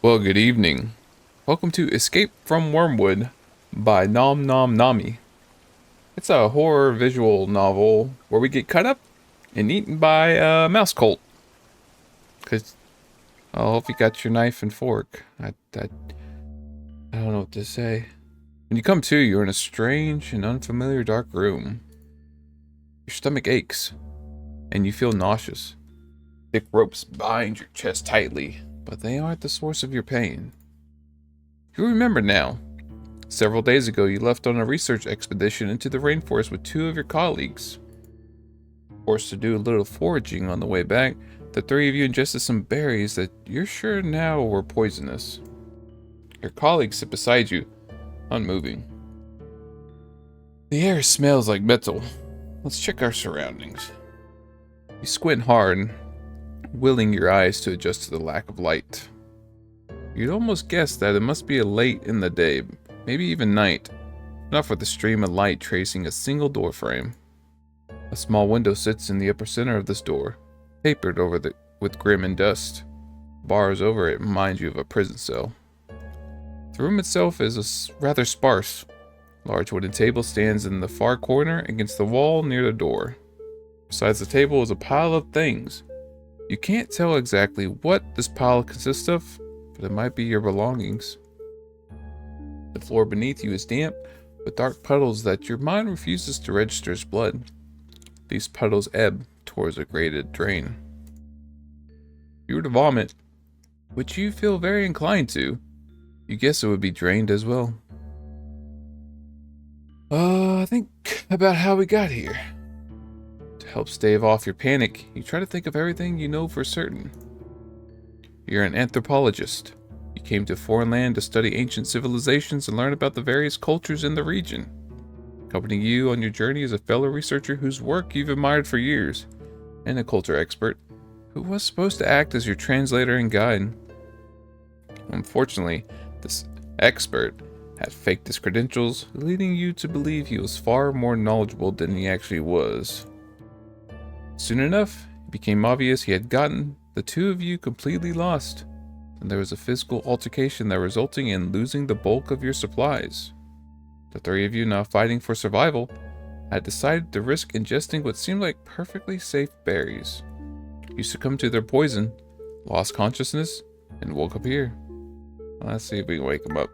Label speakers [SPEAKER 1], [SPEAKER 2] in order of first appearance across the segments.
[SPEAKER 1] Well, good evening. Welcome to Escape from Wormwood by NomnomNami. It's a horror visual novel where we get cut up and eaten by a mouse cult. Cause I hope you got your knife and fork. I don't know what to say. When you come to, you're in a strange and unfamiliar dark room. Your stomach aches, and you feel nauseous. Thick ropes bind your chest tightly, but they aren't the source of your pain. You remember now. Several days ago, you left on a research expedition into the rainforest with two of your colleagues. Forced to do a little foraging on the way back, the three of you ingested some berries that you're sure now were poisonous. Your colleagues sit beside you, unmoving. The air smells like metal. Let's check our surroundings. You squint hard, willing your eyes to adjust to the lack of light. You'd almost guess that it must be late in the day, maybe even night, enough with a stream of light tracing a single door frame. A small window sits in the upper center of this door, papered over with grim and dust. Bars over it remind you of a prison cell. The room itself is rather sparse. A large wooden table stands in the far corner against the wall near the door. Besides the table is a pile of things. You can't tell exactly what this pile consists of, but it might be your belongings. The floor beneath you is damp, with dark puddles that your mind refuses to register as blood. These puddles ebb towards a grated drain. If you were to vomit, which you feel very inclined to, you guess it would be drained as well. Think about how we got here. To help stave off your panic, you try to think of everything you know for certain. You're an anthropologist. You came to a foreign land to study ancient civilizations and learn about the various cultures in the region. Accompanying you on your journey is a fellow researcher whose work you've admired for years, and a culture expert who was supposed to act as your translator and guide. Unfortunately, this expert had faked his credentials, leading you to believe he was far more knowledgeable than he actually was. Soon enough, it became obvious he had gotten the two of you completely lost, and there was a physical altercation that resulting in losing the bulk of your supplies. The three of you, now fighting for survival, had decided to risk ingesting what seemed like perfectly safe berries. You succumbed to their poison, lost consciousness, and woke up here. Let's see if we can wake him up.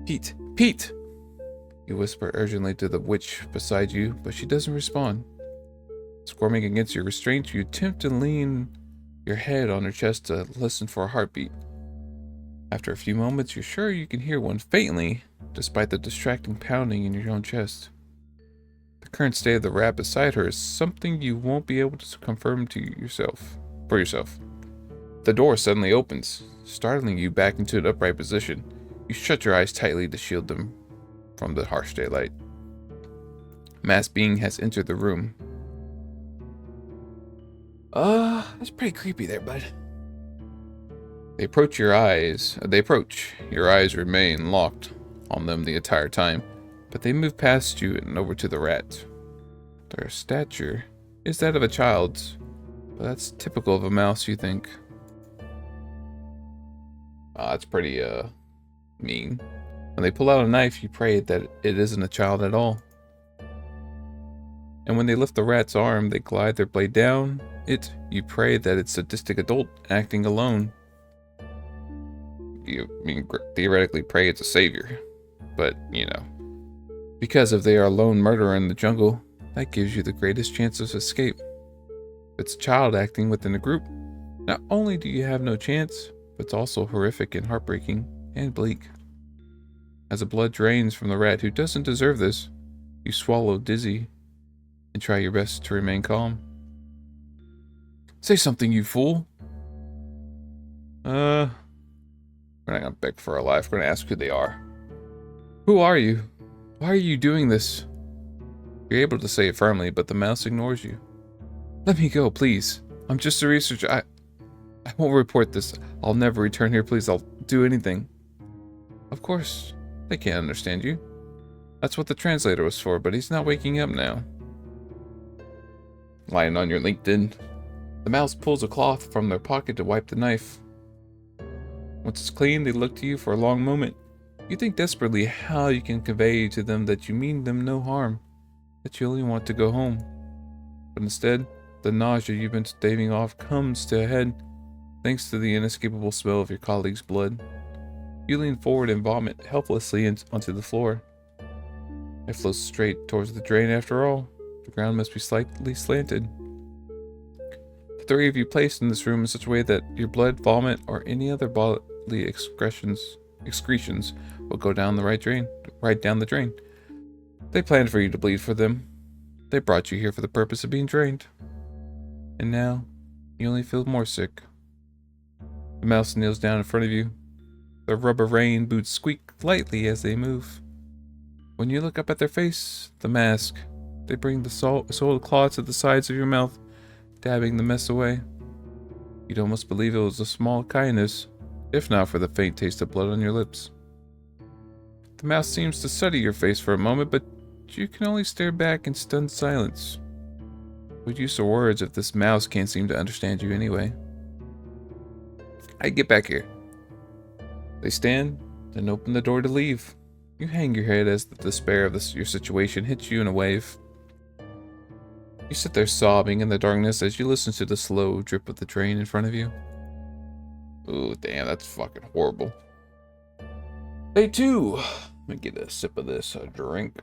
[SPEAKER 1] Pete! Pete! You whisper urgently to the witch beside you, but she doesn't respond. Squirming against your restraint, you attempt to lean your head on her chest to listen for a heartbeat. After a few moments, you're sure you can hear one faintly, despite the distracting pounding in your own chest. The current state of the rat beside her is something you won't be able to confirm for yourself. The door suddenly opens, startling you back into an upright position. You shut your eyes tightly to shield them from the harsh daylight. A masked being has entered the room. That's pretty creepy there, bud. They approach. Your eyes remain locked on them the entire time, but they move past you and over to the rat. Their stature is that of a child's, but that's typical of a mouse, you think. That's pretty, mean. When they pull out a knife, you pray that it isn't a child at all. And when they lift the rat's arm, they glide their blade down it. You pray that it's a sadistic adult acting alone. Theoretically pray it's a savior. But, because if they are a lone murderer in the jungle, that gives you the greatest chance of escape. If it's a child acting within a group, not only do you have no chance, but it's also horrific and heartbreaking and bleak. As the blood drains from the rat who doesn't deserve this, you swallow dizzy and try your best to remain calm. Say something, you fool. We're not gonna beg for our life. We're gonna ask who they are. Who are you? Why are you doing this? You're able to say it firmly, but the mouse ignores you. Let me go, please. I'm just a researcher. I won't report this. I'll never return here, please. I'll do anything. Of course, they can't understand you. That's what the translator was for, but he's not waking up now. Lying on your LinkedIn, the mouse pulls a cloth from their pocket to wipe the knife. Once it's clean, they look to you for a long moment. You think desperately how you can convey to them that you mean them no harm, that you only want to go home. But instead, the nausea you've been staving off comes to a head, thanks to the inescapable smell of your colleague's blood. You lean forward and vomit helplessly onto the floor. It flows straight towards the drain after all. The ground must be slightly slanted. The three of you placed in this room in such a way that your blood, vomit, or any other bodily excretions will go down the right down the drain. They planned for you to bleed for them. They brought you here for the purpose of being drained. And now, you only feel more sick. The mouse kneels down in front of you. Their rubber rain boots squeak lightly as they move. When you look up at their face, the mask, they bring the soiled claw to the sides of your mouth, dabbing the mess away. You'd almost believe it was a small kindness, if not for the faint taste of blood on your lips. The mouse seems to study your face for a moment, but you can only stare back in stunned silence. What use of words if this mouse can't seem to understand you anyway? I get back here. They stand, then open the door to leave. You hang your head as the despair of your situation hits you in a wave. You sit there sobbing in the darkness as you listen to the slow drip of the drain in front of you. Oh, damn, that's fucking horrible. Day 2. Let me get a sip of this drink.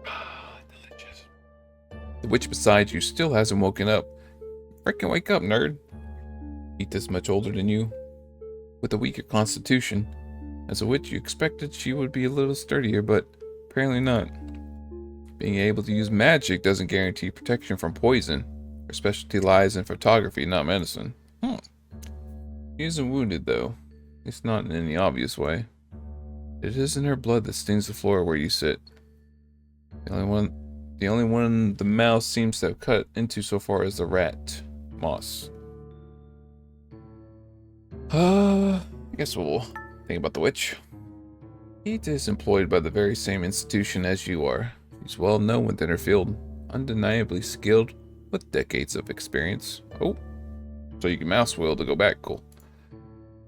[SPEAKER 1] Delicious. The witch beside you still hasn't woken up. Freaking wake up, nerd. Eat this much older than you, with a weaker constitution. As a witch, you expected she would be a little sturdier, but apparently not. Being able to use magic doesn't guarantee protection from poison. Her specialty lies in photography, not medicine. She isn't wounded, though. It's not in any obvious way. It isn't her blood that stains the floor where you sit. The only one the mouse seems to have cut into so far is the rat, Moss. I guess we'll think about the witch. He is employed by the very same institution as you are. He's well known within her field, undeniably skilled, with decades of experience. Oh, so you can mouse wheel to go back, cool.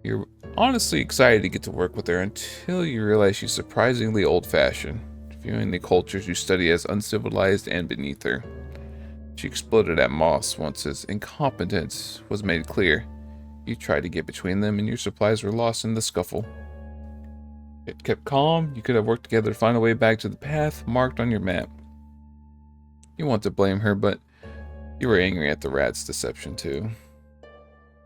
[SPEAKER 1] You're honestly excited to get to work with her until you realize she's surprisingly old-fashioned, viewing the cultures you study as uncivilized and beneath her. She exploded at Moss once his incompetence was made clear. You tried to get between them and your supplies were lost in the scuffle. It kept calm. You could have worked together to find a way back to the path marked on your map. You want to blame her, but you were angry at the rat's deception too.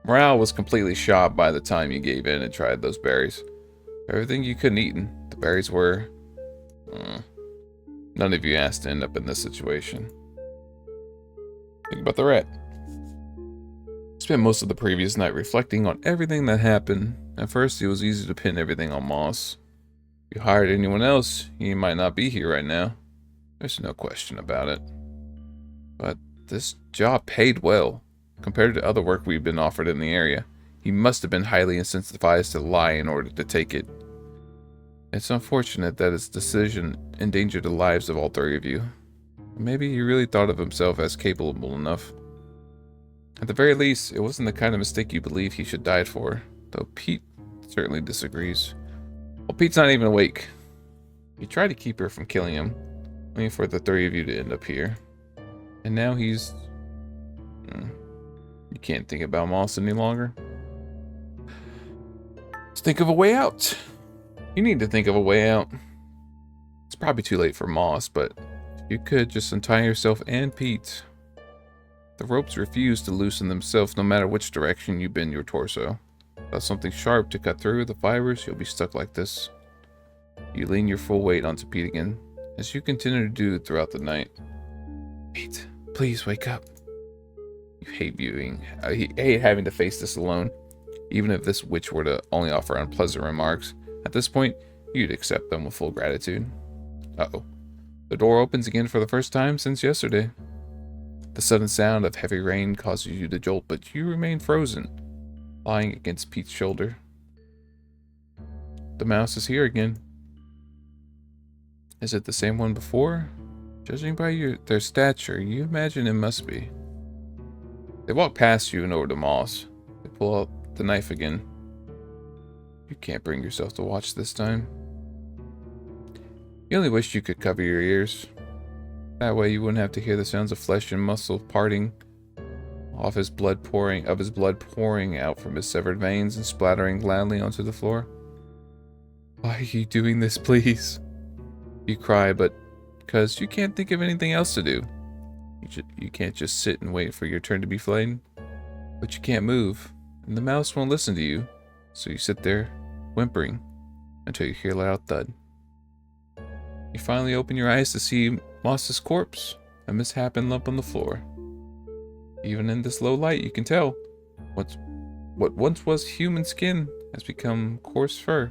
[SPEAKER 1] Morale was completely shot by the time you gave in and tried those berries. Everything you couldn't eat, the berries were... None of you asked to end up in this situation. Think about the rat. Spent most of the previous night reflecting on everything that happened. At first, it was easy to pin everything on Moss. If you hired anyone else, he might not be here right now. There's no question about it. But this job paid well. Compared to other work we've been offered in the area, he must have been highly incentivized to lie in order to take it. It's unfortunate that his decision endangered the lives of all three of you. Maybe he really thought of himself as capable enough. At the very least, it wasn't the kind of mistake you believe he should die for, though Pete certainly disagrees. Well, Pete's not even awake. You tried to keep her from killing him, only for the three of you to end up here. And now he's... You can't think about Moss any longer. Let's think of a way out. You need to think of a way out. It's probably too late for Moss, but if you could just untie yourself and Pete. The ropes refuse to loosen themselves no matter which direction you bend your torso. Without something sharp to cut through the fibers, you'll be stuck like this. You lean your full weight onto Pete again, as you continue to do throughout the night. Pete, please wake up. You hate having to face this alone. Even if this witch were to only offer unpleasant remarks, at this point, you'd accept them with full gratitude. Uh-oh. The door opens again for the first time since yesterday. The sudden sound of heavy rain causes you to jolt, but you remain frozen, lying against Pete's shoulder. The mouse is here again. Is it the same one before? Judging by their stature, you imagine it must be. They walk past you and over to Moss. They pull out the knife again. You can't bring yourself to watch this time. You only wish you could cover your ears. That way you wouldn't have to hear the sounds of flesh and muscle parting, of his blood pouring out from his severed veins and splattering loudly onto the floor. Why are you doing this, please? You cry, but because you can't think of anything else to do. You can't just sit and wait for your turn to be flayed. But you can't move, and the mouse won't listen to you, so you sit there, whimpering, until you hear a loud thud. You finally open your eyes to see Moss's corpse, a misshapen lump on the floor. Even in this low light, you can tell what once was human skin has become coarse fur.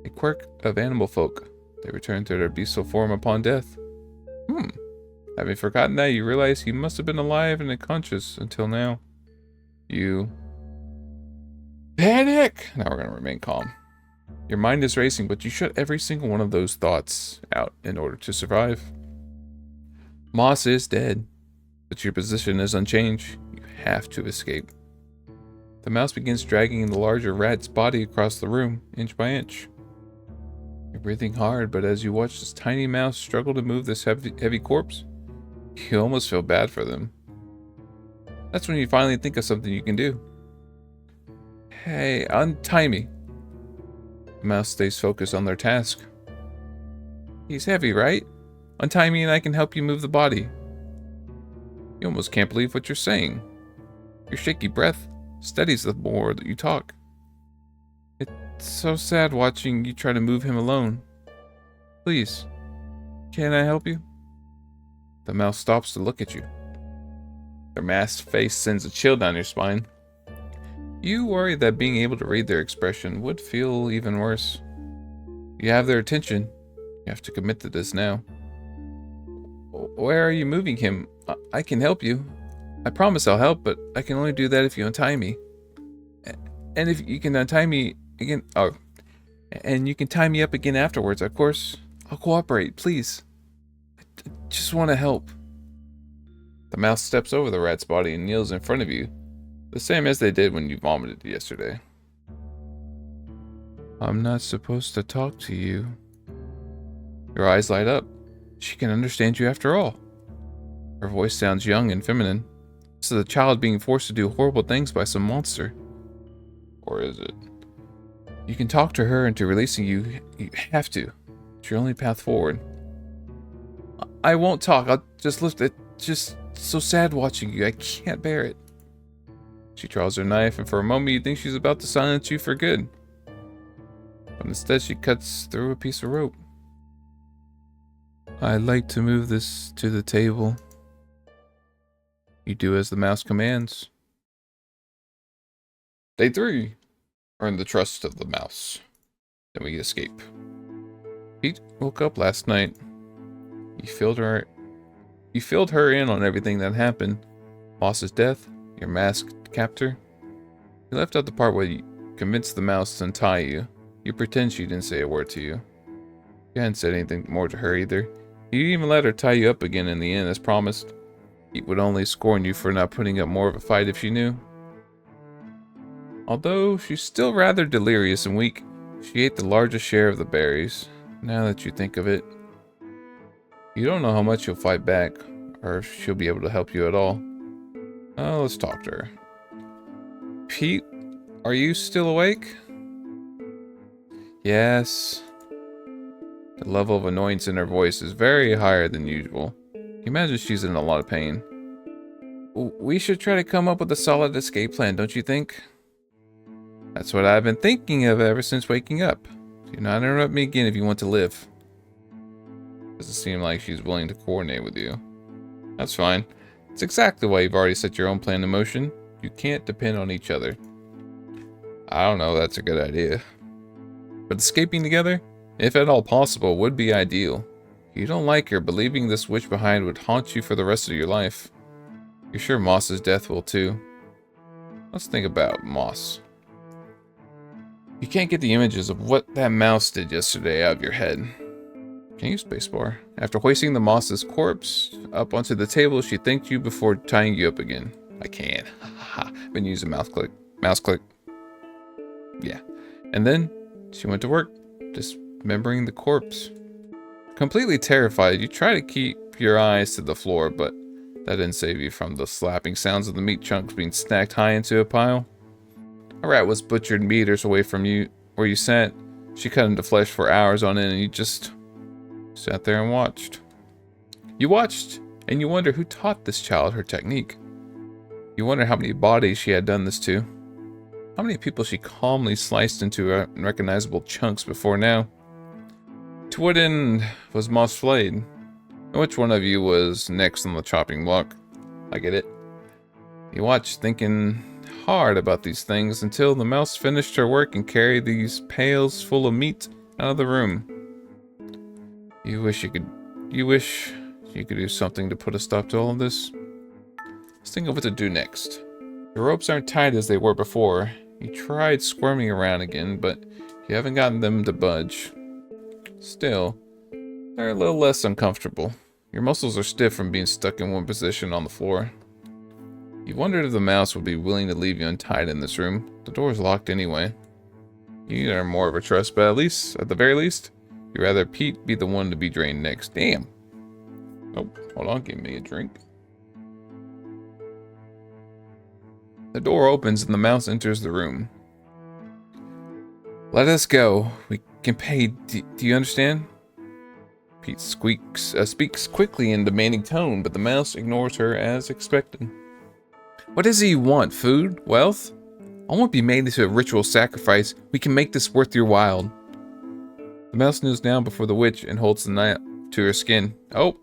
[SPEAKER 1] A quirk of animal folk. They return to their bestial form upon death. Having forgotten that, you realize he must have been alive and unconscious until now. You panic! Now we're going to remain calm. Your mind is racing, but you shut every single one of those thoughts out in order to survive. Moss is dead, but your position is unchanged. You have to escape. The mouse begins dragging the larger rat's body across the room, inch by inch. You're breathing hard, but as you watch this tiny mouse struggle to move this heavy corpse, you almost feel bad for them. That's when you finally think of something you can do. Hey, untie me. The mouse stays focused on their task. He's heavy, right? Untie me and I can help you move the body. You almost can't believe what you're saying. Your shaky breath steadies the more that you talk. It's so sad watching you try to move him alone. Please, can I help you? The mouse stops to look at you. Their masked face sends a chill down your spine. You worry that being able to read their expression would feel even worse. You have their attention. You have to commit to this now. Where are you moving him? I can help you. I promise I'll help, but I can only do that if you untie me. And if you can untie me again, and you can tie me up again afterwards, of course. I'll cooperate, please. I just want to help. The mouse steps over the rat's body and kneels in front of you, the same as they did when you vomited yesterday. I'm not supposed to talk to you. Your eyes light up. She can understand you after all. Her voice sounds young and feminine. This is a child being forced to do horrible things by some monster. Or is it? You can talk to her into releasing you. You have to. It's your only path forward. I won't talk. I'll just lift it. Just so sad watching you. I can't bear it. She draws her knife, and for a moment you think she's about to silence you for good. But instead she cuts through a piece of rope. I'd like to move this to the table. You do as the mouse commands. Day 3. Earn the trust of the mouse. Then we escape. Pete woke up last night. You filled her in on everything that happened. Moss's death, your masked captor. You left out the part where you convinced the mouse to untie you. You pretend she didn't say a word to you. You hadn't said anything more to her either. You even let her tie you up again in the end as promised. Pete would only scorn you for not putting up more of a fight if she knew. Although she's still rather delirious and weak, she ate the largest share of the berries. Now that you think of it, you don't know how much she'll fight back, or if she'll be able to help you at all. Let's talk to her. Pete, are you still awake? Yes. The level of annoyance in her voice is very higher than usual. You imagine she's in a lot of pain. We should try to come up with a solid escape plan, don't you think? That's what I've been thinking of ever since waking up. Do not interrupt me again if you want to live. Doesn't seem like she's willing to coordinate with you. That's fine. It's exactly why you've already set your own plan in motion. You can't depend on each other. I don't know, that's a good idea. But escaping together, if at all possible, would be ideal. If you don't like her, believing this witch behind would haunt you for the rest of your life. You're sure Moss's death will too. Let's think about Moss. You can't get the images of what that mouse did yesterday out of your head. Can you spacebar? After hoisting the Moss's corpse up onto the table, she thanked you before tying you up again. I can. I've been using mouth click. Mouse click. Yeah. And then she went to work, dismembering the corpse. Completely terrified, you try to keep your eyes to the floor, but that didn't save you from the slapping sounds of the meat chunks being stacked high into a pile. A rat was butchered meters away from you, where you sat. She cut into flesh for hours on end, and you just sat there and watched. You watched, and you wonder who taught this child her technique. You wonder how many bodies she had done this to. How many people she calmly sliced into unrecognizable chunks before now. To what end was Moss flayed? And which one of you was next on the chopping block? I get it. You watched, thinking hard about these things until the mouse finished her work and carried these pails full of meat out of the room. You wish you could do something to put a stop to all of this. Let's think of what to do next. The ropes aren't tight as they were before. You tried squirming around again, but you haven't gotten them to budge. Still, they're a little less uncomfortable. Your muscles are stiff from being stuck in one position on the floor. You wondered if the mouse would be willing to leave you untied in this room. The door's locked anyway. You are more of a trust, but at the very least, you'd rather Pete be the one to be drained next. Damn. Oh, hold on, give me a drink. The door opens and the mouse enters the room. Let us go. We can pay. Do you understand? Pete speaks quickly in demanding tone, but the mouse ignores her as expected. What is it you want? Food? Wealth? I won't be made into a ritual sacrifice. We can make this worth your while. The mouse kneels down before the witch and holds the knife to her skin. Oh!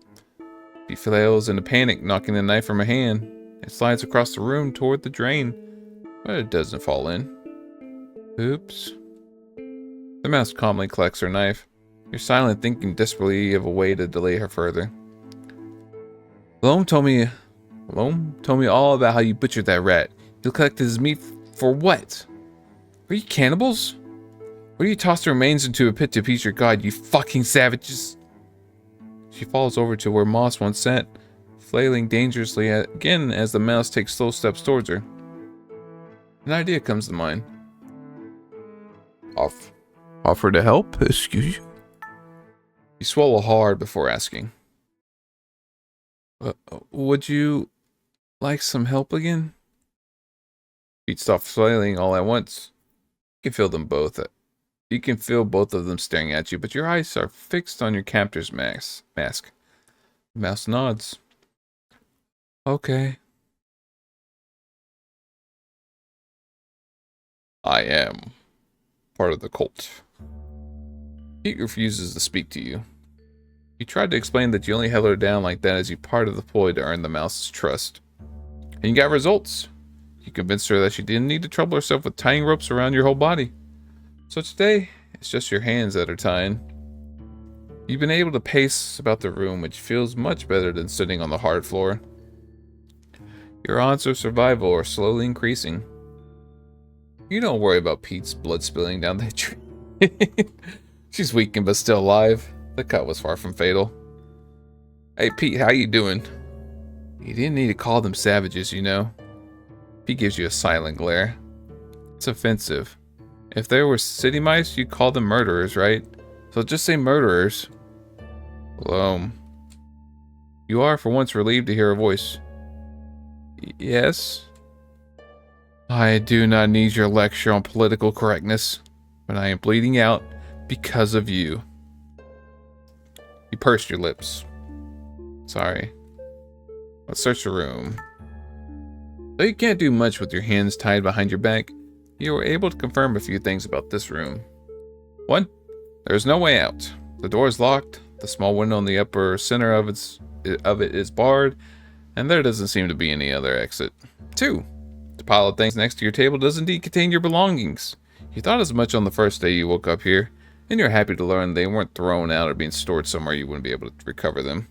[SPEAKER 1] Pete flails in a panic, knocking the knife from her hand. It slides across the room toward the drain, but it doesn't fall in. Oops. The mouse calmly collects her knife. You're silent, thinking desperately of a way to delay her further. Loam told me all about how you butchered that rat. You collected his meat for what? Are you cannibals? Or you tossed the remains into a pit to appease your god, you fucking savages? She falls over to where Moss once sat, flailing dangerously again as the mouse takes slow steps towards her. An idea comes to mind. Offer to help? Excuse you? You swallow hard before asking. Would you like some help again? Pete stops flailing all at once. You can feel them both. You can feel both of them staring at you, but your eyes are fixed on your captor's mask. The mouse nods. Okay. I am part of the cult. Pete refuses to speak to you. You tried to explain that you only held her down like that as you part of the ploy to earn the mouse's trust. And you got results. You convinced her that she didn't need to trouble herself with tying ropes around your whole body. So today, it's just your hands that are tying. You've been able to pace about the room, which feels much better than sitting on the hard floor. Your odds of survival are slowly increasing. You don't worry about Pete's blood spilling down that tree. She's weakened but still alive. The cut was far from fatal. Hey Pete, how you doing? You didn't need to call them savages, you know. Pete gives you a silent glare. It's offensive. If there were city mice, you'd call them murderers, right? So just say murderers. You are for once relieved to hear a voice. Yes? I do not need your lecture on political correctness, but I am bleeding out because of you. You pursed your lips. Sorry. Let's search the room. Though you can't do much with your hands tied behind your back, you were able to confirm a few things about this room. 1. There is no way out. The door is locked, the small window in the upper center of it is barred, and there doesn't seem to be any other exit. 2. The pile of things next to your table does indeed contain your belongings. You thought as much on the first day you woke up here, and you're happy to learn they weren't thrown out or being stored somewhere you wouldn't be able to recover them.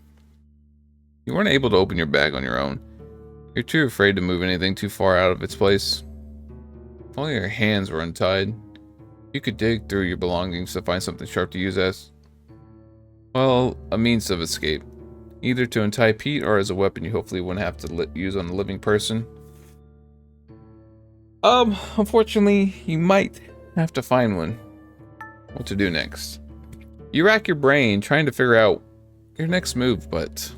[SPEAKER 1] You weren't able to open your bag on your own. You're too afraid to move anything too far out of its place. If only your hands were untied. You could dig through your belongings to find something sharp to use as, well, a means of escape. Either to untie Pete or as a weapon you hopefully wouldn't have to use on a living person. Unfortunately, you might have to find one. What to do next? You rack your brain trying to figure out your next move, but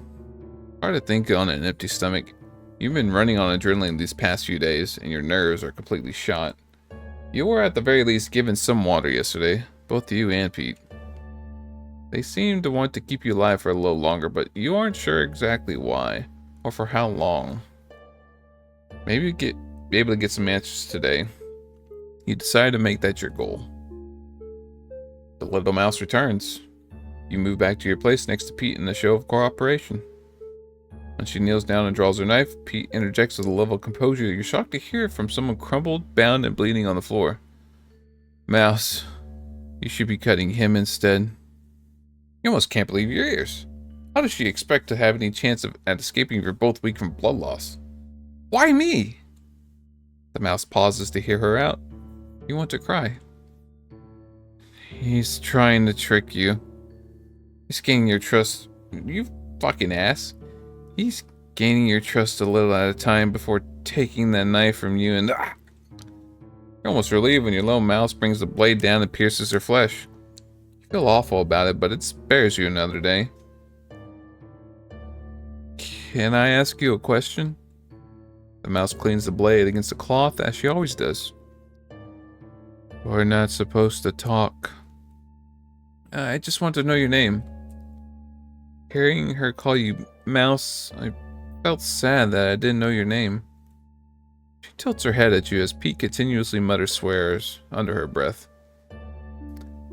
[SPEAKER 1] hard to think on an empty stomach. You've been running on adrenaline these past few days, and your nerves are completely shot. You were at the very least given some water yesterday, both you and Pete. They seem to want to keep you alive for a little longer, but you aren't sure exactly why, or for how long. Maybe be able to get some answers today. You decide to make that your goal. The little mouse returns. You move back to your place next to Pete in a show of cooperation. When she kneels down and draws her knife, Pete interjects with a level of composure. You're shocked to hear from someone crumpled, bound, and bleeding on the floor. Mouse, you should be cutting him instead. You almost can't believe your ears. How does she expect to have any chance at escaping if you're both weak from blood loss? Why me? The mouse pauses to hear her out. You want to cry. He's trying to trick you. He's gaining your trust. You fucking ass. He's gaining your trust a little at a time before taking that knife from you and... You're almost relieved when your little mouse brings the blade down and pierces her flesh. You feel awful about it, but it spares you another day. Can I ask you a question? The mouse cleans the blade against the cloth as she always does. We're not supposed to talk. I just want to know your name. Hearing her call you Mouse, I felt sad that I didn't know your name. She tilts her head at you as Pete continuously mutters swears under her breath.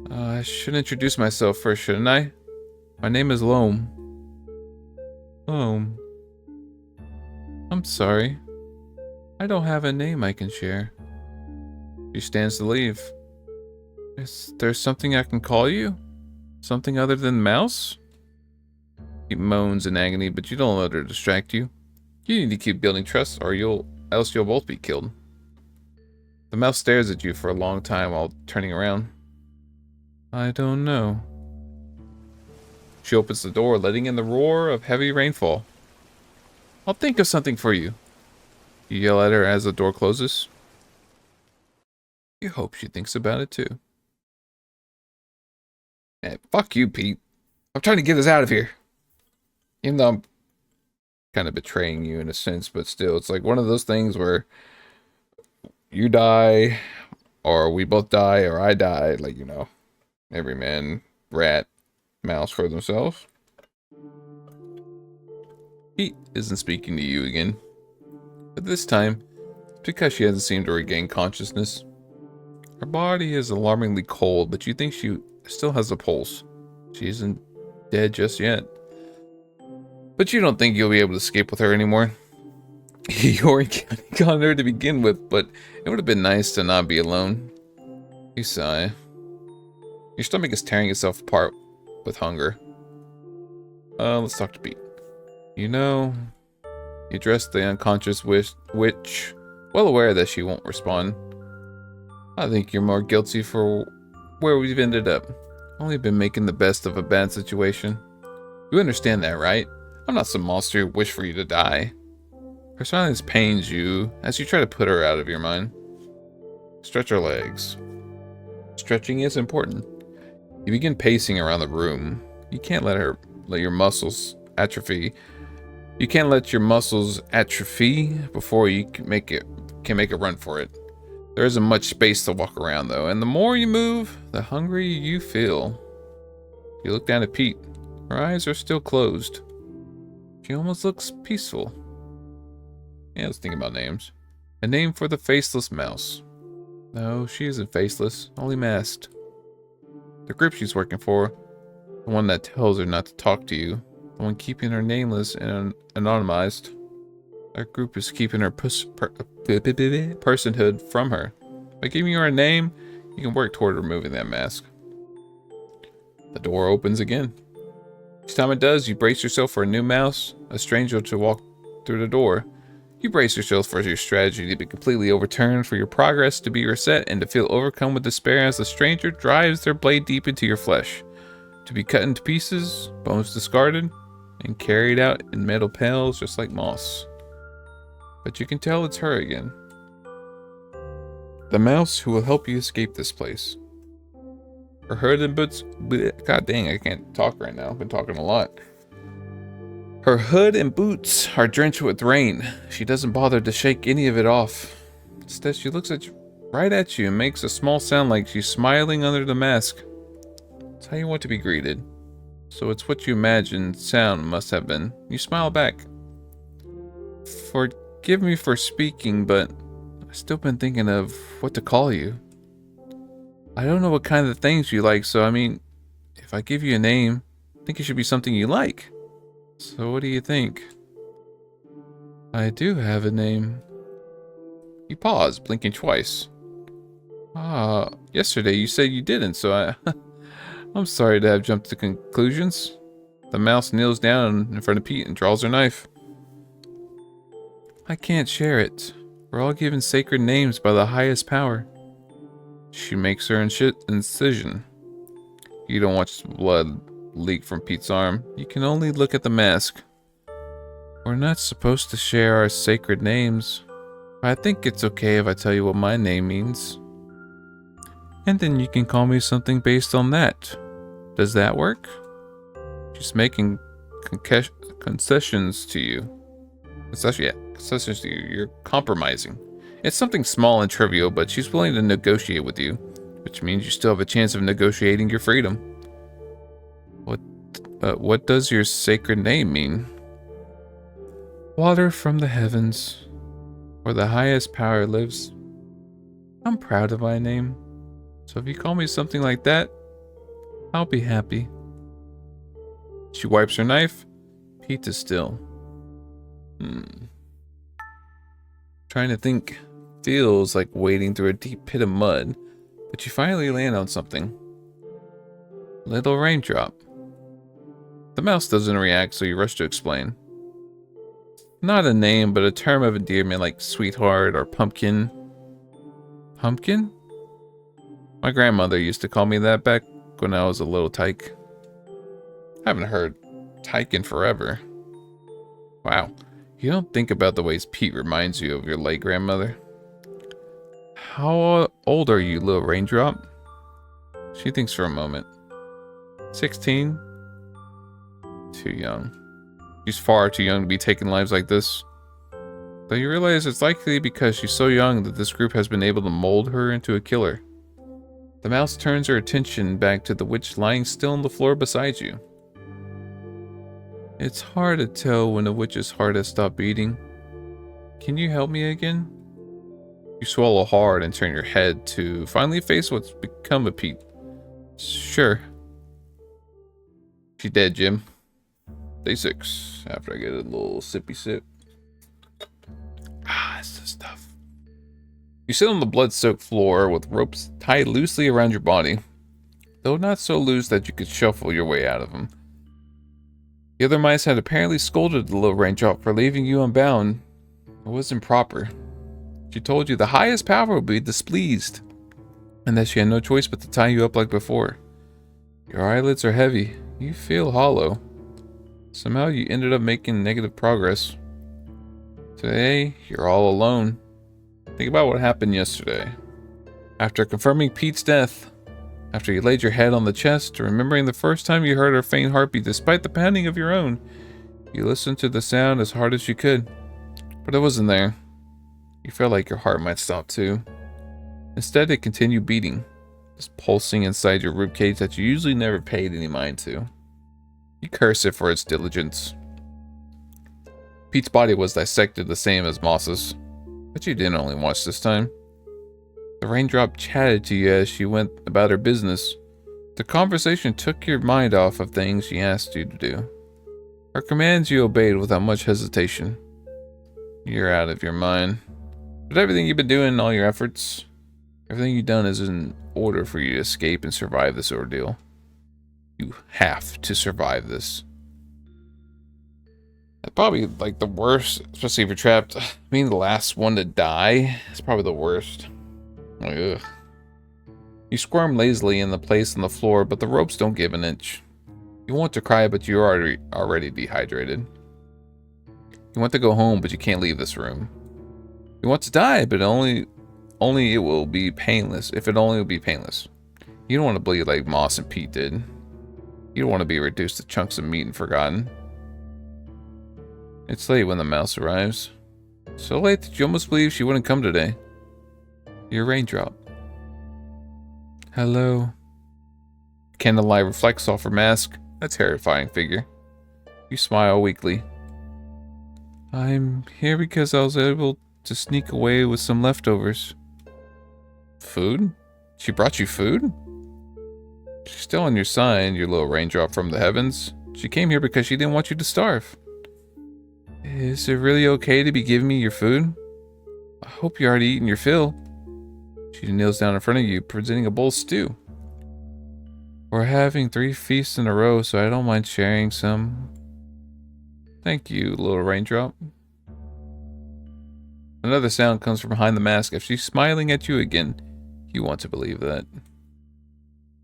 [SPEAKER 1] I should introduce myself first, shouldn't I? My name is Loam. Loam. I'm sorry. I don't have a name I can share. She stands to leave. Is there something I can call you? Something other than Mouse? He moans in agony, but you don't let her distract you. You need to keep building trust, or else you'll both be killed. The mouse stares at you for a long time while turning around. I don't know. She opens the door, letting in the roar of heavy rainfall. I'll think of something for you. You yell at her as the door closes. You hope she thinks about it too. Man, fuck you, Pete. I'm trying to get us out of here. Even though I'm kind of betraying you in a sense, but still, it's like one of those things where you die, or we both die, or I die. Like, you know, every man, rat, mouse for themselves. Pete isn't speaking to you again. But this time, it's because she hasn't seemed to regain consciousness. Her body is alarmingly cold, but you think she still has a pulse. She isn't dead just yet. But you don't think you'll be able to escape with her anymore. You already counting on her to begin with, but it would have been nice to not be alone. You sigh. Your stomach is tearing itself apart with hunger. Let's talk to Pete. You know, you address the unconscious witch, well aware that she won't respond. I think you're more guilty for where we've ended up. Only been making the best of a bad situation. You understand that, right? I'm not some monster who wished for you to die. Her silence pains you as you try to put her out of your mind. Stretch her legs. Stretching is important. You begin pacing around the room. You can't let your muscles atrophy. You can't let your muscles atrophy before you can make a run for it. There isn't much space to walk around though, and the more you move, the hungrier you feel. You look down at Pete. Her eyes are still closed. She almost looks peaceful. Yeah, let's think about names. A name for the faceless mouse. No, she isn't faceless, only masked. The group she's working for, the one that tells her not to talk to you, the one keeping her nameless and anonymized. That group is keeping her personhood from her. By giving her a name, you can work toward removing that mask. The door opens again. Each time it does, you brace yourself for a new mouse, a stranger to walk through the door. You brace yourself for your strategy to be completely overturned, for your progress to be reset, and to feel overcome with despair as the stranger drives their blade deep into your flesh. To be cut into pieces, bones discarded, and carried out in metal pails just like moss. But you can tell it's her again. The mouse who will help you escape this place. Her hood and boots... God dang, I can't talk right now. I've been talking a lot. Her hood and boots are drenched with rain. She doesn't bother to shake any of it off. Instead, she looks right at you and makes a small sound like she's smiling under the mask. It's how you want to be greeted. So it's what you imagine sound must have been. You smile back. Forgive me for speaking, but I've still been thinking of what to call you. I don't know what kind of things you like, so I mean, if I give you a name, I think it should be something you like. So what do you think? I do have a name. You pause, blinking twice. Yesterday you said you didn't, so I'm sorry to have jumped to conclusions. The mouse kneels down in front of Pete and draws her knife. I can't share it. We're all given sacred names by the highest power. She makes her incision. You don't watch blood leak from Pete's arm. You can only look at the mask. We're not supposed to share our sacred names. I think it's okay if I tell you what my name means. And then you can call me something based on that. Does that work? She's making concessions to you. Concessions to you. You're compromising. It's something small and trivial, but she's willing to negotiate with you, which means you still have a chance of negotiating your freedom. What does your sacred name mean? Water from the heavens, where the highest power lives. I'm proud of my name, so if you call me something like that, I'll be happy. She wipes her knife. Pete is still. Trying to think. Feels like wading through a deep pit of mud, but you finally land on something. Little raindrop. The mouse doesn't react, so you rush to explain. Not a name, but a term of endearment like sweetheart or pumpkin. Pumpkin? My grandmother used to call me that back when I was a little tyke. I haven't heard tyke in forever. Wow, you don't think about the ways Pete reminds you of your late grandmother. How old are you, little raindrop? She thinks for a moment. 16? Too young. She's far too young to be taking lives like this. Though you realize it's likely because she's so young that this group has been able to mold her into a killer. The mouse turns her attention back to the witch lying still on the floor beside you. It's hard to tell when a witch's heart has stopped beating. Can you help me again? You swallow hard and turn your head to finally face what's become of Pete. Sure. She dead, Jim. Day 6. After I get a little sippy sip. It's the stuff. You sit on the blood-soaked floor with ropes tied loosely around your body, though not so loose that you could shuffle your way out of them. The other mice had apparently scolded the little raindrop for leaving you unbound. It was improper. She told you the highest power would be displeased, and that she had no choice but to tie you up like before. Your eyelids are heavy. You feel hollow. Somehow you ended up making negative progress. Today, you're all alone. Think about what happened yesterday. After confirming Pete's death, after you laid your head on the chest, remembering the first time you heard her faint heartbeat despite the pounding of your own, you listened to the sound as hard as you could, but it wasn't there. You felt like your heart might stop too. Instead, it continued beating, just pulsing inside your ribcage that you usually never paid any mind to. You curse it for its diligence. Pete's body was dissected the same as Moss's, but you didn't only watch this time. The raindrop chatted to you as she went about her business. The conversation took your mind off of things she asked you to do. Her commands you obeyed without much hesitation. You're out of your mind. But everything you've been doing, all your efforts, everything you've done is in order for you to escape and survive this ordeal. You have to survive this. That's probably like the worst, especially if you're trapped. Being the last one to die is probably the worst. Ugh. You squirm lazily in the place on the floor, but the ropes don't give an inch. You want to cry, but you're already dehydrated. You want to go home, but you can't leave this room. You want to die, but only only it will be painless. If it only will be painless. You don't want to bleed like Moss and Pete did. You don't want to be reduced to chunks of meat and forgotten. It's late when the mouse arrives. So late that you almost believe she wouldn't come today. Your raindrop. Hello. Candlelight reflects off her mask. A terrifying figure. You smile weakly. I'm here because I was able to sneak away with some leftovers. Food? She brought you food? She's still on your side, your little raindrop from the heavens. She came here because she didn't want you to starve. Is it really okay to be giving me your food? I hope you already eaten your fill. She kneels down in front of you, presenting a bowl of stew. We're having 3 feasts in a row, so I don't mind sharing some. Thank you, little raindrop. Another sound comes from behind the mask as she's smiling at you again. You want to believe that.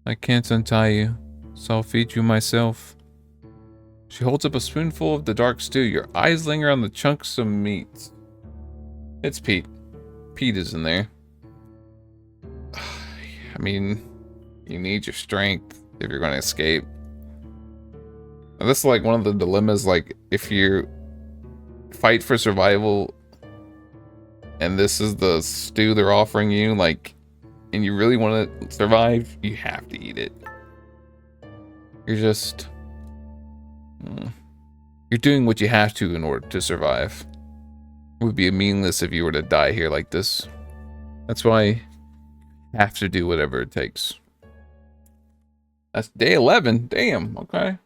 [SPEAKER 1] I can't untie you, so I'll feed you myself. She holds up a spoonful of the dark stew. Your eyes linger on the chunks of meat. It's Pete. Pete is in there. I mean, you need your strength if you're going to escape. And this is like one of the dilemmas, like if you fight for survival and this is the stew they're offering you, like, and you really want to survive, you have to eat it. You're just... You're doing what you have to in order to survive. It would be meaningless if you were to die here like this. That's why you have to do whatever it takes. That's day 11. Damn, okay.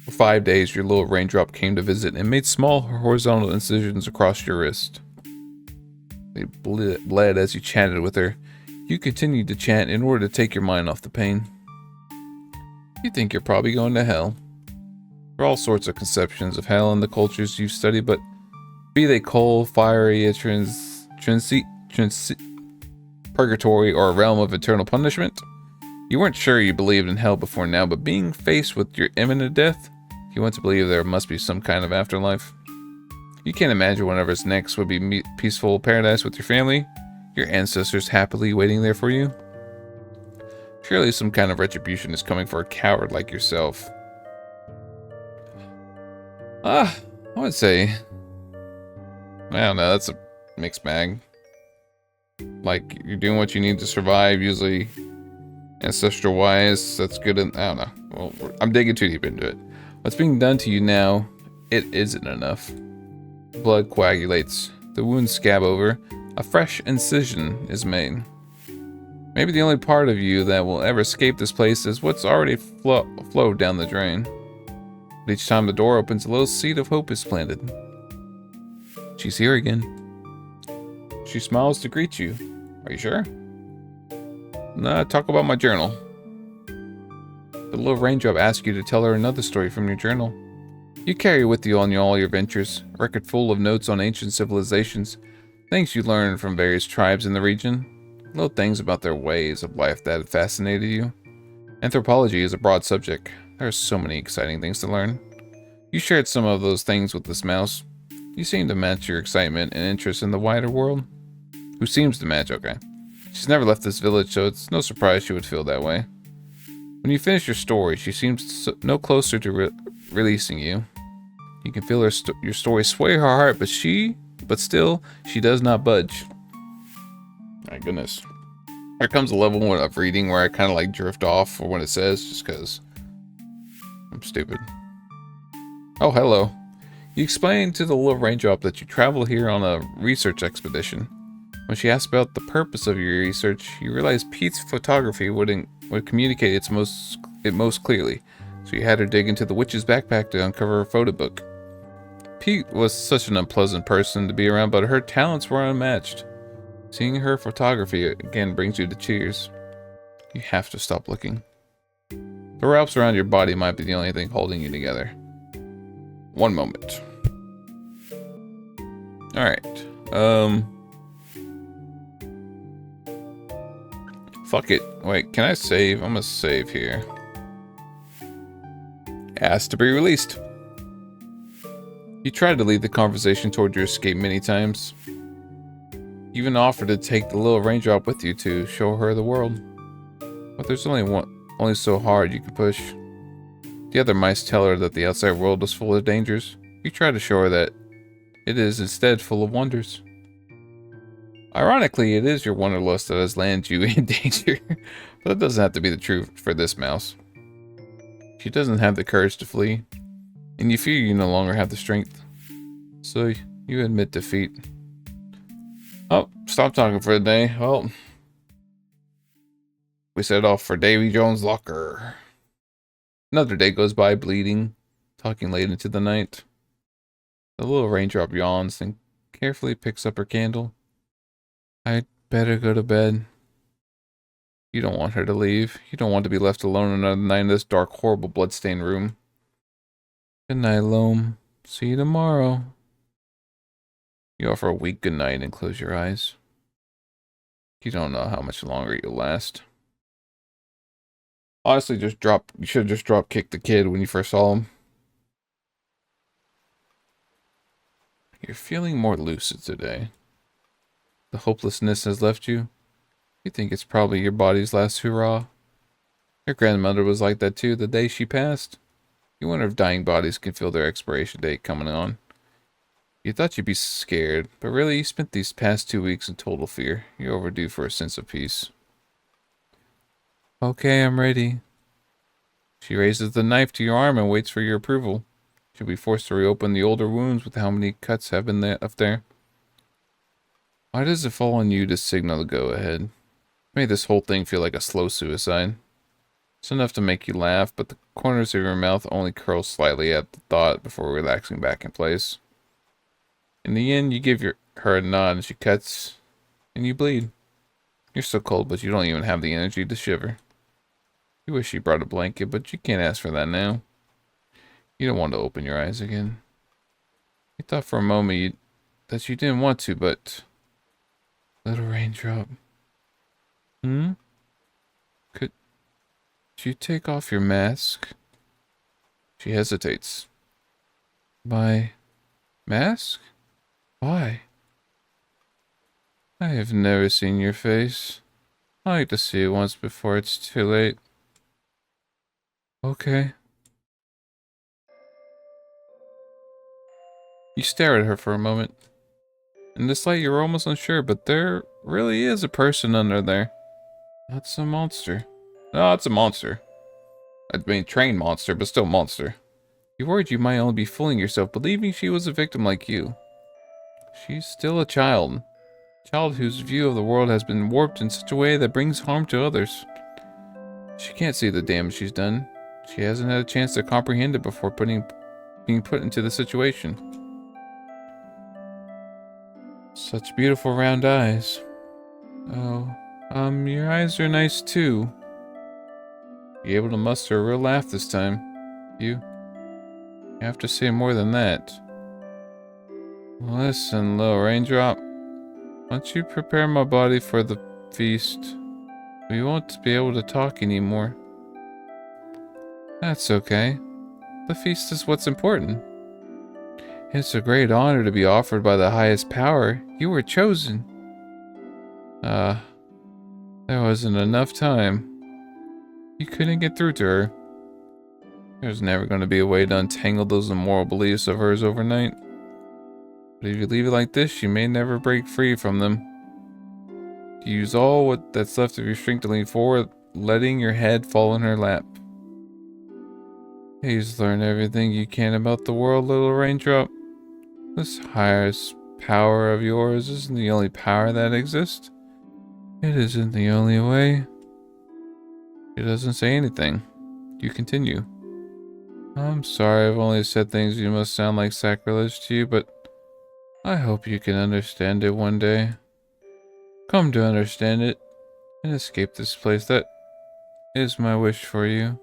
[SPEAKER 1] For 5 days, your little raindrop came to visit and made small horizontal incisions across your wrist. They bled as you chatted with her. You continued to chant in order to take your mind off the pain. You think you're probably going to hell. There are all sorts of conceptions of hell in the cultures you've studied, but be they coal, fiery, purgatory, or a realm of eternal punishment, you weren't sure you believed in hell before now, but being faced with your imminent death, you want to believe there must be some kind of afterlife. You can't imagine whatever's next would be peaceful paradise with your family, your ancestors happily waiting there for you. Surely some kind of retribution is coming for a coward like yourself. I would say, I don't know, that's a mixed bag. Like, you're doing what you need to survive, usually ancestral wise, that's good. I don't know. Well, I'm digging too deep into it. What's being done to you now, it isn't enough. Blood coagulates, the wounds scab over, a fresh incision is made. Maybe the only part of you that will ever escape this place is what's already flowed down the drain. But each time the door opens, a little seed of hope is planted. She's here again. She smiles to greet you. Are you sure? Nah, talk about my journal. The little raindrop asks you to tell her another story from your journal. You carry with you on all your ventures, a record full of notes on ancient civilizations, things you learned from various tribes in the region, little things about their ways of life that have fascinated you. Anthropology is a broad subject. There are so many exciting things to learn. You shared some of those things with this mouse. You seem to match your excitement and interest in the wider world. Who seems to match, okay. She's never left this village, so it's no surprise she would feel that way. When you finish your story, she seems no closer to releasing you. You can feel your story sway her heart, but still, she does not budge. My goodness. There comes a level of reading where I kind of like drift off for what it says, just because I'm stupid. Oh, hello. You explain to the little raindrop that you travel here on a research expedition. When she asks about the purpose of your research, you realize Pete's photography would communicate it most clearly, so you had her dig into the witch's backpack to uncover a photo book. Pete was such an unpleasant person to be around, but her talents were unmatched. Seeing her photography again brings you to tears. You have to stop looking. The wraps around your body might be the only thing holding you together. One moment. Alright. Fuck it. Wait, can I save? I'm gonna save here. Asked to be released. You tried to lead the conversation toward your escape many times. You even offered to take the little raindrop with you to show her the world. But there's only so hard you can push. The other mice tell her that the outside world is full of dangers. You try to show her that it is instead full of wonders. Ironically, it is your wanderlust that has landed you in danger. But that doesn't have to be the truth for this mouse. She doesn't have the courage to flee, and you fear you no longer have the strength. So you admit defeat. Oh, stop talking for the day. Well, we set off for Davy Jones' locker. Another day goes by bleeding, talking late into the night. The little raindrop yawns, then carefully picks up her candle. I'd better go to bed. You don't want her to leave. You don't want to be left alone another night in this dark, horrible, bloodstained room. Good night, Loam. See you tomorrow. You offer a weak good night and close your eyes. You don't know how much longer you'll last. Honestly, you should have just drop kicked the kid when you first saw him. You're feeling more lucid today. The hopelessness has left you. You think it's probably your body's last hurrah. Your grandmother was like that too the day she passed. You wonder if dying bodies can feel their expiration date coming on. You thought you'd be scared, but really you spent these past 2 weeks in total fear. You're overdue for a sense of peace. Okay, I'm ready. She raises the knife to your arm and waits for your approval. She'll be forced to reopen the older wounds with how many cuts have been up there. Why does it fall on you to signal the go-ahead? Made this whole thing feel like a slow suicide. It's enough to make you laugh, but the corners of your mouth only curl slightly at the thought before relaxing back in place. In the end, you give her a nod and she cuts, and you bleed. You're so cold, but you don't even have the energy to shiver. You wish you brought a blanket, but you can't ask for that now. You don't want to open your eyes again. You thought for a moment that you didn't want to, but... Little raindrop. Could you take off your mask? She hesitates. My mask? Why? I have never seen your face. I like to see it once before it's too late. Okay. You stare at her for a moment. In this light, you're almost unsure, but there really is a person under there. That's a monster. No, it's a monster. I mean, trained monster, but still monster. You worried you might only be fooling yourself, believing she was a victim like you. She's still a child. A child whose view of the world has been warped in such a way that brings harm to others. She can't see the damage she's done. She hasn't had a chance to comprehend it before being put into the situation. Such beautiful round eyes. Oh, your eyes are nice too. You're able to muster a real laugh this time. You have to say more than that. Listen, little raindrop. Once you prepare my body for the feast, we won't be able to talk anymore. That's okay. The feast is what's important. It's a great honor to be offered by the highest power. You were chosen. There wasn't enough time. You couldn't get through to her. There's never going to be a way to untangle those immoral beliefs of hers overnight. But if you leave it like this, she may never break free from them. You use all that's left of your strength to lean forward, letting your head fall in her lap. Please learn everything you can about the world, little raindrop. This highest power of yours isn't the only power that exists. It isn't the only way. She doesn't say anything. You continue. I'm sorry I've only said things you must sound like sacrilege to you, but I hope you can understand it one day. Come to understand it and escape this place. That is my wish for you.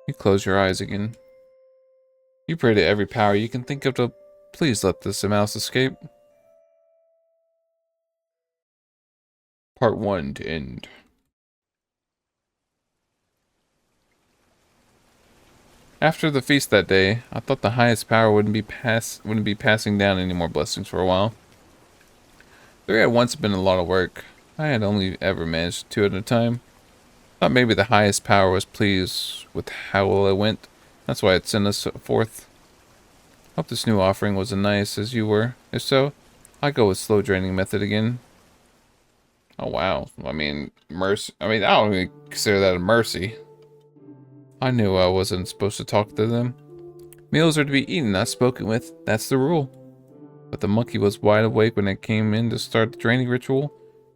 [SPEAKER 1] You close your eyes again. You pray to every power you can think of to please let this mouse escape. Part 1 to end. After the feast that day, I thought the highest power wouldn't be passing down any more blessings for a while. There had once been a lot of work. I had only ever managed 2 at a time. Thought maybe the highest power was pleased with how well it went. That's why it sent us forth. Hope this new offering was as nice as you were. If so, I go with slow draining method again. Oh wow. I mean, mercy. I don't even consider that a mercy. I knew I wasn't supposed to talk to them. Meals are to be eaten, not spoken with. That's the rule. But the monkey was wide awake when I came in to start the draining ritual.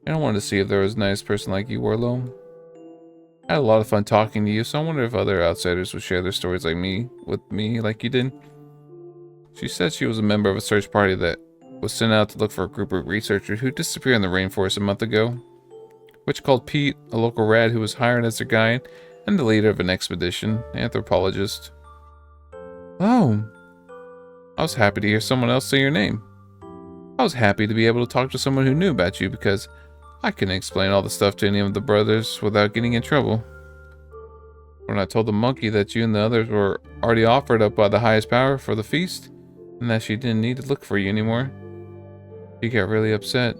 [SPEAKER 1] And I wanted to see if there was a nice person like you, Warlow. I had a lot of fun talking to you, so I wonder if other outsiders would share their stories with me like you did. She said she was a member of a search party that was sent out to look for a group of researchers who disappeared in the rainforest a month ago. Which called Pete, a local rat who was hired as their guide, and the leader of an expedition, anthropologist. Oh, I was happy to hear someone else say your name. I was happy to be able to talk to someone who knew about you because I couldn't explain all the stuff to any of the brothers without getting in trouble. When I told the monkey that you and the others were already offered up by the highest power for the feast, and that she didn't need to look for you anymore, she got really upset.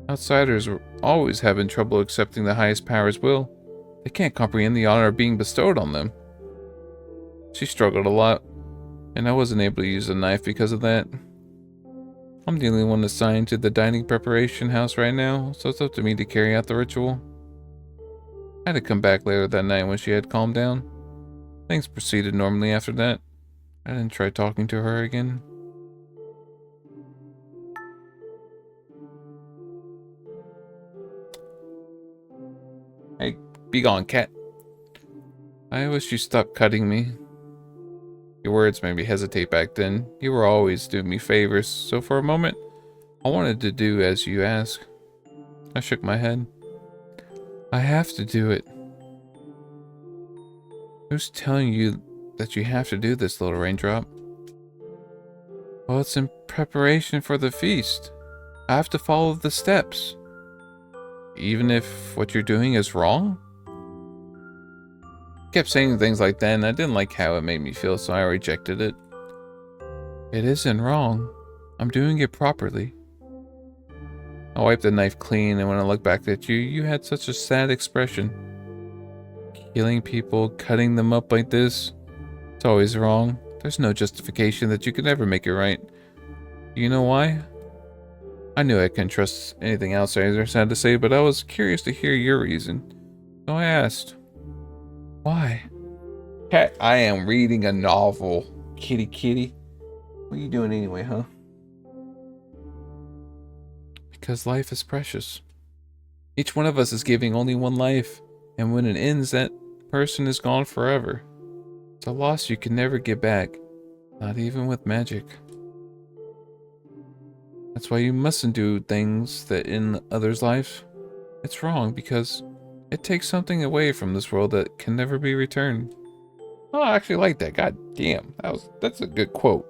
[SPEAKER 1] Outsiders were always having trouble accepting the highest power's will. They can't comprehend the honor being bestowed on them. She struggled a lot, and I wasn't able to use a knife because of that. I'm the only one assigned to the dining preparation house right now, so it's up to me to carry out the ritual. I had to come back later that night when she had calmed down. Things proceeded normally after that. I didn't try talking to her again. Hey, be gone, cat. I wish you stopped cutting me. Your words made me hesitate back then. You were always doing me favors, so for a moment, I wanted to do as you ask. I shook my head. I have to do it. Who's telling you that you have to do this, little raindrop? Well, it's in preparation for the feast. I have to follow the steps. Even if what you're doing is wrong? Kept saying things like that, and I didn't like how it made me feel, so I rejected it. It isn't wrong. I'm doing it properly. I wiped the knife clean, and when I looked back at you, you had such a sad expression. Killing people, cutting them up like this, it's always wrong. There's no justification that you could ever make it right. You know why? I knew I couldn't trust anything outsiders had to say, but I was curious to hear your reason. So I asked. Why? Cat, I am reading a novel. Kitty, kitty. What are you doing anyway, huh? Because life is precious. Each one of us is giving only one life, and when it ends, that person is gone forever. It's a loss you can never get back, not even with magic. That's why you mustn't do things that end others' lives. It's wrong because it takes something away from this world that can never be returned. Oh, I actually like that. God damn, that's a good quote.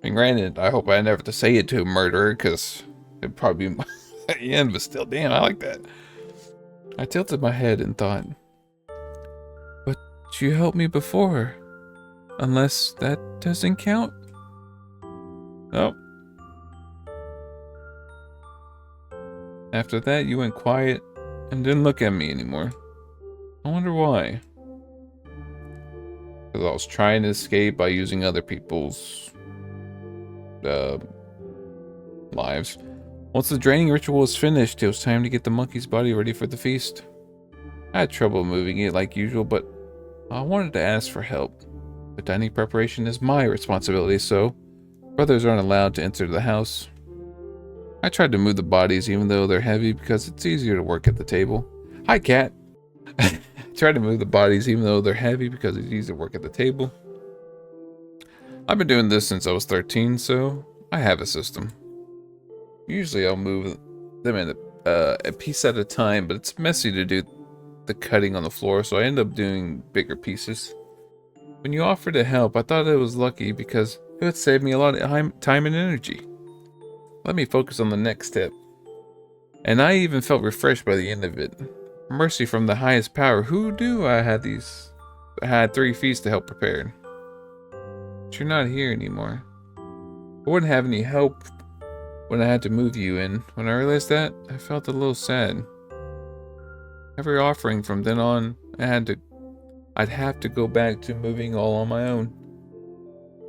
[SPEAKER 1] I mean, granted, I hope I never have to say it to a murderer, because it'd probably be at the end, but still, damn, I like that. I tilted my head and thought, but you helped me before. Unless that doesn't count? Oh. After that, you went quiet and didn't look at me anymore. I wonder why. Because I was trying to escape by using other people's lives. Once the draining ritual was finished, it was time to get the monkey's body ready for the feast. I had trouble moving it like usual, but I wanted to ask for help. The dining preparation is my responsibility, so brothers aren't allowed to enter the house. I tried to move the bodies even though they're heavy because it's easier to work at the table. Hi, cat. Tried to move the bodies even though they're heavy because it's easier to work at the table. I've been doing this since I was 13, so I have a system. Usually I'll move them in a piece at a time, but it's messy to do the cutting on the floor, so I end up doing bigger pieces. When you offered to help, I thought it was lucky because it would save me a lot of time and energy. Let me focus on the next step. And I even felt refreshed by the end of it. Mercy from the highest power. Who knew I had these I had 3 feasts to help prepare. But you're not here anymore. I wouldn't have any help when I had to move you in. When I realized that, I felt a little sad. Every offering from then on, I'd have to go back to moving all on my own.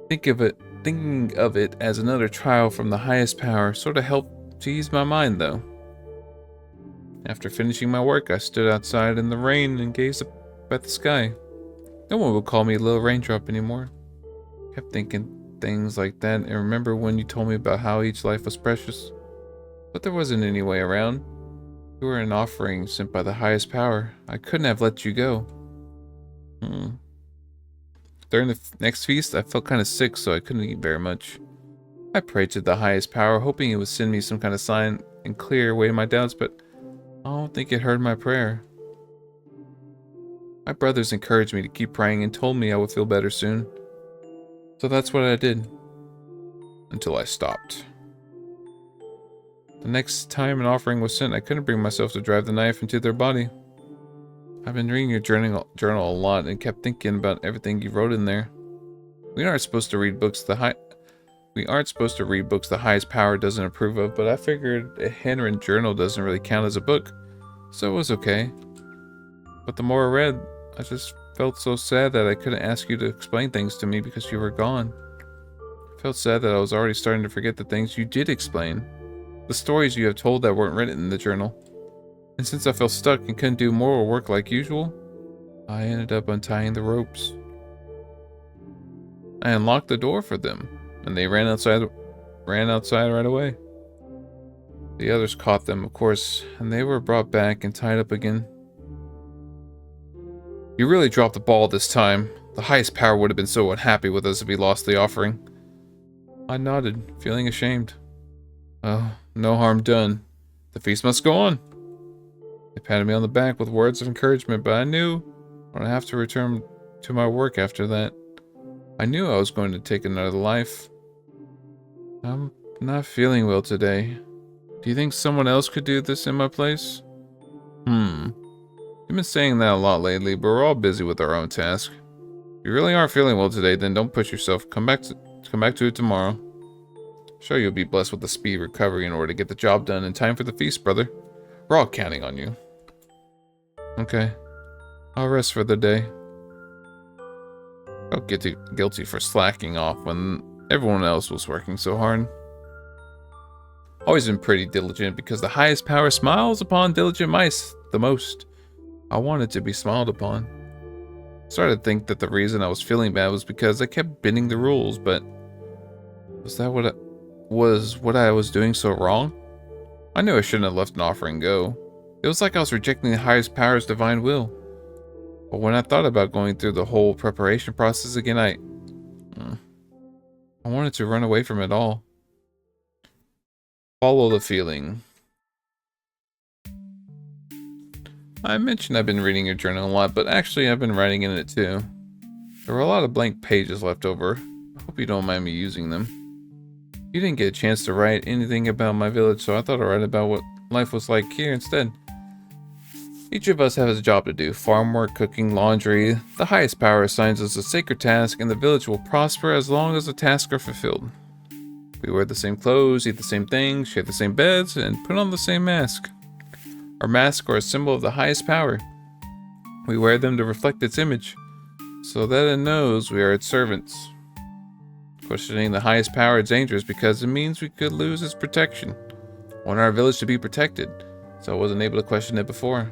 [SPEAKER 1] Thinking of it as another trial from the highest power sort of helped to ease my mind, though. After finishing my work, I stood outside in the rain and gazed up at the sky. No one would call me a little raindrop anymore. Kept thinking things like that, and remember when you told me about how each life was precious. But there wasn't any way around. You were an offering sent by the highest power. I couldn't have let you go. During the next feast, I felt kind of sick, so I couldn't eat very much. I prayed to the highest power, hoping it would send me some kind of sign and clear away my doubts, but I don't think it heard my prayer. My brothers encouraged me to keep praying and told me I would feel better soon. So that's what I did. Until I stopped. The next time an offering was sent, I couldn't bring myself to drive the knife into their body. I've been reading your journal a lot and kept thinking about everything you wrote in there. We aren't supposed to read books the highest power doesn't approve of, but I figured a handwritten journal doesn't really count as a book, so it was okay. But the more I read, I just felt so sad that I couldn't ask you to explain things to me because you were gone. I felt sad that I was already starting to forget the things you did explain, the stories you have told that weren't written in the journal. And since I felt stuck and couldn't do more work like usual, I ended up untying the ropes. I unlocked the door for them, and they ran outside right away. The others caught them, of course, and they were brought back and tied up again. You really dropped the ball this time. The highest power would have been so unhappy with us if we lost the offering. I nodded, feeling ashamed. Oh, no harm done. The feast must go on. They patted me on the back with words of encouragement, but I knew I'd have to return to my work after that. I knew I was going to take another life. I'm not feeling well today. Do you think someone else could do this in my place? You've been saying that a lot lately, but we're all busy with our own task. If you really aren't feeling well today, then don't push yourself. Come back to it tomorrow. Sure, you'll be blessed with a speedy recovery in order to get the job done in time for the feast, brother. We're all counting on you. Okay. I'll rest for the day. I felt guilty for slacking off when everyone else was working so hard. Always been pretty diligent because the highest power smiles upon diligent mice the most. I wanted to be smiled upon. I started to think that the reason I was feeling bad was because I kept bending the rules, but was that what I was doing so wrong? I knew I shouldn't have let an offering go. It was like I was rejecting the highest power's divine will. But when I thought about going through the whole preparation process again, I wanted to run away from it all. Follow the feeling. I mentioned I've been reading your journal a lot, but actually I've been writing in it too. There were a lot of blank pages left over. I hope you don't mind me using them. You didn't get a chance to write anything about my village, so I thought I'd write about what life was like here instead. Each of us has a job to do: farm work, cooking, laundry. The highest power assigns us a sacred task, and the village will prosper as long as the tasks are fulfilled. We wear the same clothes, eat the same things, share the same beds, and put on the same mask. Our masks are a symbol of the highest power. We wear them to reflect its image, so that it knows we are its servants. Questioning the highest power is dangerous because it means we could lose its protection. I want our village to be protected, so I wasn't able to question it before.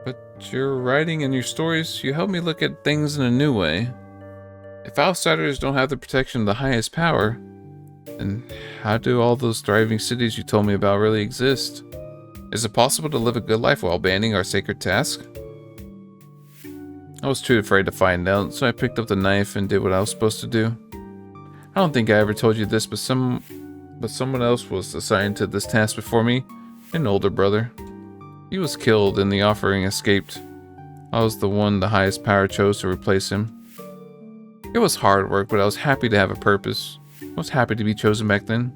[SPEAKER 1] But your writing and your stories, you help me look at things in a new way. If outsiders don't have the protection of the highest power, then how do all those thriving cities you told me about really exist? Is it possible to live a good life while abandoning our sacred task? I was too afraid to find out, so I picked up the knife and did what I was supposed to do. I don't think I ever told you this, but someone else was assigned to this task before me, an older brother. He was killed and the offering escaped. I was the one the highest power chose to replace him. It was hard work, but I was happy to have a purpose. I was happy to be chosen back then.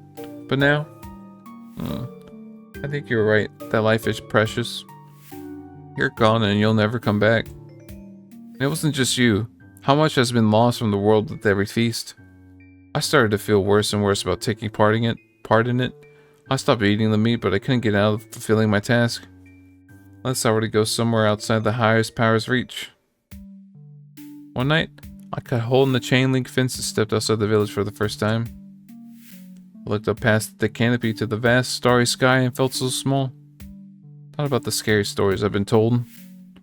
[SPEAKER 1] But now, I think you're right, that life is precious. You're gone and you'll never come back. And it wasn't just you. How much has been lost from the world with every feast? I started to feel worse and worse about taking part in it. I stopped eating the meat, but I couldn't get out of fulfilling my task. Unless I were to go somewhere outside the highest power's reach. One night, I cut a hole in the chain link fence and stepped outside the village for the first time. I looked up past the canopy to the vast, starry sky and felt so small. Thought about the scary stories I've been told.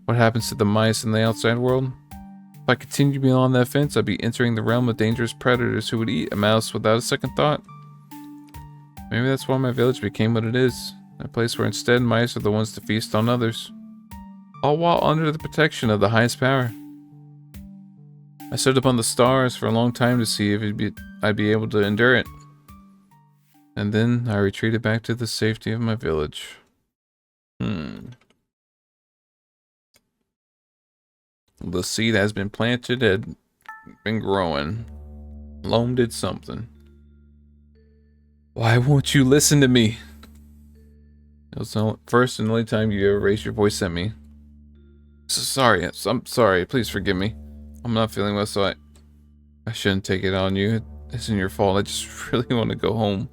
[SPEAKER 1] What happens to the mice in the outside world? If I continued beyond that fence, I'd be entering the realm of dangerous predators who would eat a mouse without a second thought. Maybe that's why my village became what it is. A place where instead mice are the ones to feast on others. All while under the protection of the highest power. I stood up on the stars for a long time to see if I'd be able to endure it. And then I retreated back to the safety of my village. The seed has been planted and been growing. Loam did something. Why won't you listen to me? It was the first and only time you ever raised your voice at me. I'm sorry. Please forgive me. I'm not feeling well, so I shouldn't take it on you. It isn't your fault. I just really want to go home.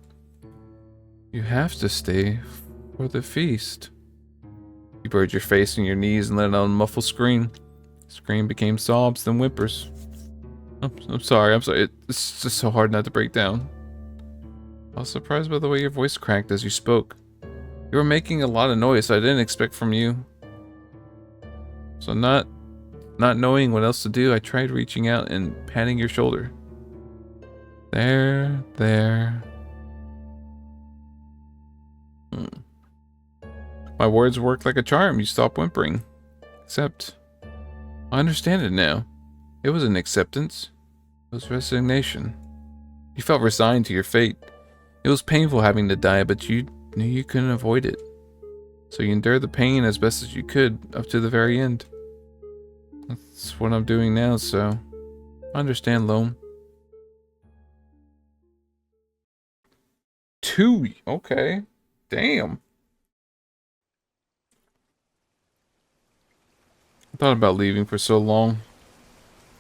[SPEAKER 1] You have to stay for the feast. You buried your face in your knees and let out a muffled scream. The scream became sobs, then whimpers. I'm sorry. It's just so hard not to break down. I was surprised by the way your voice cracked as you spoke. You were making a lot of noise I didn't expect from you. So not knowing what else to do, I tried reaching out and patting your shoulder. There. My words worked like a charm. You stopped whimpering. Except, I understand it now. It was an acceptance. It was resignation. You felt resigned to your fate. It was painful having to die, but you knew you couldn't avoid it. So you endured the pain as best as you could, up to the very end. That's what I'm doing now, so I understand, Loam. 2, okay. Damn. I thought about leaving for so long.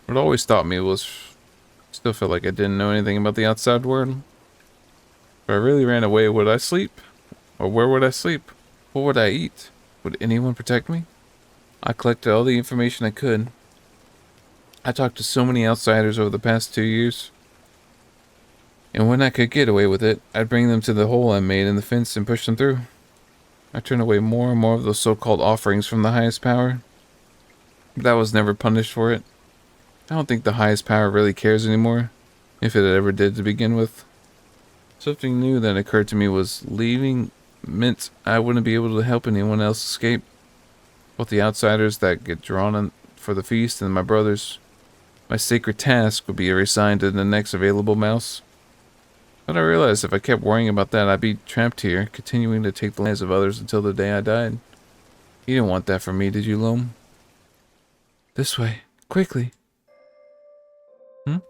[SPEAKER 1] What always stopped me was, still felt like I didn't know anything about the outside world. If I really ran away, would I sleep? Or where would I sleep? What would I eat? Would anyone protect me? I collected all the information I could. I talked to so many outsiders over the past 2 years. And when I could get away with it, I'd bring them to the hole I made in the fence and push them through. I turned away more and more of those so-called offerings from the highest power. But I was never punished for it. I don't think the highest power really cares anymore, if it ever did to begin with. Something new that occurred to me was leaving meant I wouldn't be able to help anyone else escape. Both the outsiders that get drawn in for the feast and my brothers. My sacred task would be reassigned to the next available mouse. But I realized if I kept worrying about that, I'd be trapped here, continuing to take the lives of others until the day I died. You didn't want that for me, did you, Loam? This way, quickly. The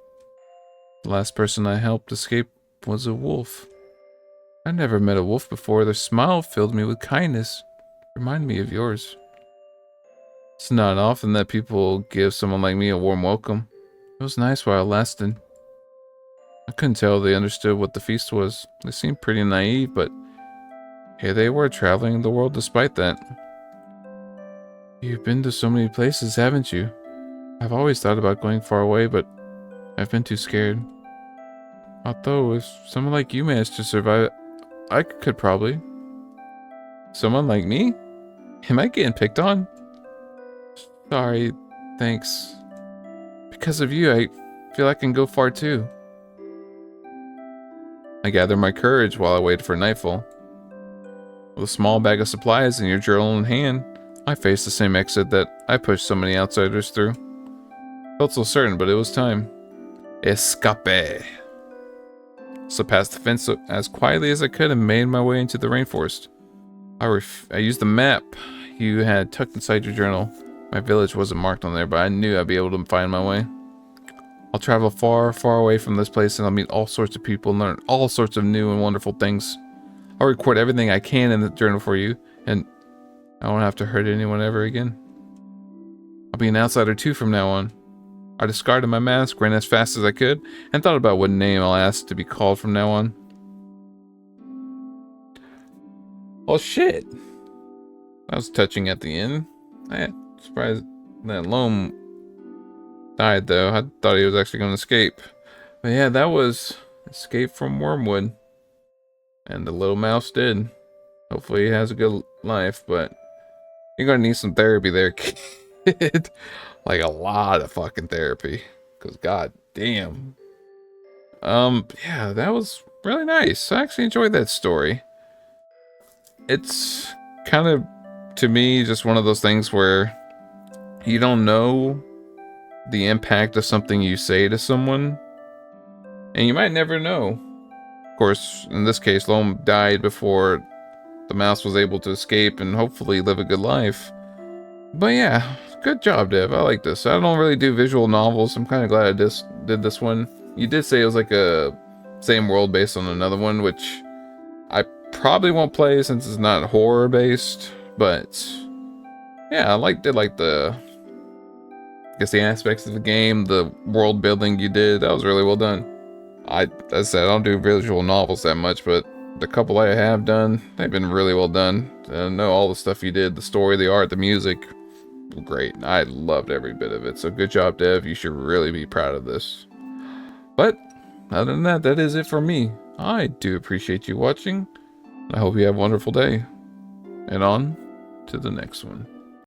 [SPEAKER 1] last person I helped escape was a wolf. I never met a wolf before. Their smile filled me with kindness. Remind me of yours. It's not often that people give someone like me a warm welcome. It was nice while it lasted. I couldn't tell they understood what the feast was. They seemed pretty naive, but here they were traveling the world despite that. You've been to so many places, haven't you? I've always thought about going far away, but I've been too scared. Although, if someone like you managed to survive, I could probably. Someone like me? Am I getting picked on? Sorry, thanks. Because of you, I feel I can go far too. I gathered my courage while I waited for nightfall. With a small bag of supplies and your journal in hand, I faced the same exit that I pushed so many outsiders through. Felt so certain, but it was time. Escape. So past the fence as quietly as I could and made my way into the rainforest. I used the map you had tucked inside your journal. My village wasn't marked on there, but I knew I'd be able to find my way. I'll travel far, far away from this place and I'll meet all sorts of people and learn all sorts of new and wonderful things. I'll record everything I can in the journal for you, and I won't have to hurt anyone ever again. I'll be an outsider too from now on. I discarded my mask, ran as fast as I could, and thought about what name I'll ask to be called from now on. Oh shit! That was touching at the end. I'm surprised that Loam died though. I thought he was actually going to escape. But yeah, that was Escape from Wormwood. And the little mouse did. Hopefully he has a good life, but you're gonna need some therapy there, kid. Like a lot of fucking therapy. Cause god damn. Yeah, that was really nice. I actually enjoyed that story. It's kind of, to me, just one of those things where you don't know the impact of something you say to someone, and you might never know. Of course, in this case, Loam died before the mouse was able to escape and hopefully live a good life. But yeah, good job, Dev. I like this. I don't really do visual novels. I'm kind of glad I just did this one. You did say it was like a same world based on another one, which I probably won't play since it's not horror based. But yeah, I did like the, I guess, the aspects of the game, the world building you did. That was really well done. As I said, I don't do visual novels that much, but the couple I have done, they've been really well done. I know all the stuff you did, the story, the art, the music, great. I loved every bit of it. So good job, Dev. You should really be proud of this. But other than that, that is it for me. I do appreciate you watching. I hope you have a wonderful day. And on to the next one.